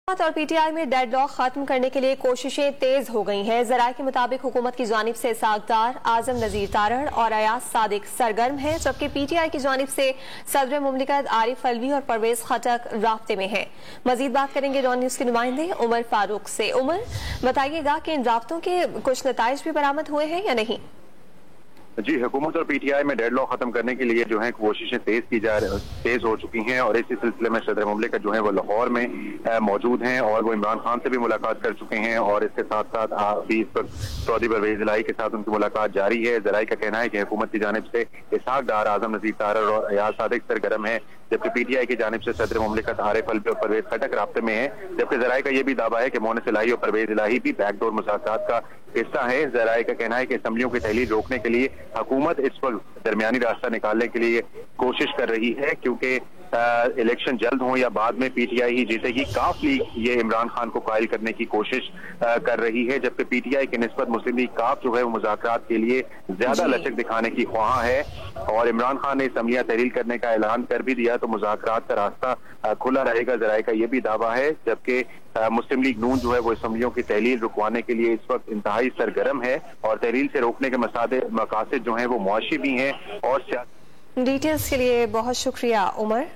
और पीटीआई में डेडलॉक खत्म करने के लिए कोशिशें तेज हो गई हैं। जराये के मुताबिक हुकूमत की जानिब से सागदार आजम नजीर तारण और अयाज सादिक सरगर्म हैं, जबकि पीटीआई की जानिब से सदर मुमलिकत आरिफ अलवी और परवेज खटक राब्ते में हैं। मजीद बात करेंगे डॉन न्यूज के नुमाइंदे उमर फारूक से। उमर, बताइएगा कि इन राब्तों के कुछ नताइज भी बरामद हुए हैं या नहीं? जी, हुकूमत और पीटीआई में डेडलॉक खत्म करने के लिए जो है कोशिशें तेज हो चुकी हैं और इसी सिलसिले में सदर मुमलिकत जो है वो लाहौर में मौजूद हैं और वो इमरान खान से भी मुलाकात कर चुके हैं और इसके साथ साथ अभी इस वक्त सऊदी परवेज इलाही के साथ उनकी मुलाकात जारी है। जराये का कहना है कि हुकूमत की जानिब से इसहाक डार, आजम नजीर तारण और अयाज सादिक सरगर्म है, जबकि पीटीआई की जानिब से सदर मुमलिकत आरिफ अलवी और परवेज खटक राब्ते में है। जबकि जराये का यह भी दावा है कि मोनिस इलाही और परवेज इलाही भी बैकडोर मुज़ाकरात का हिस्सा है। जराये का कहना है कि असम्बलियों की तहलील रोकने के लिए हुकूमत इस वक्त दरमियानी रास्ता निकालने के लिए कोशिश कर रही है, क्योंकि इलेक्शन जल्द हो या बाद में पीटीआई ही जीतेगी। काफ लीग ये इमरान खान को कायल करने की कोशिश कर रही है, जबकि पीटीआई की निस्बत मुस्लिम लीग काफ जो है वो मुज़ाकरात के लिए ज्यादा लचक दिखाने की ख्वाह है और इमरान खान ने असम्बलियां तहलील करने का ऐलान कर भी दिया तो मुज़ाकरात का रास्ता खुला रहेगा। जराये का यह भी दावा है, जबकि मुस्लिम लीग नून जो है वो असम्बलियों की तहलील रुकवाने के लिए इस वक्त इंतहाई सरगर्म है और तहलील से रोकने के मकासद जो है वो मुआशी भी हैं और डिटेल्स के लिए बहुत शुक्रिया उमर।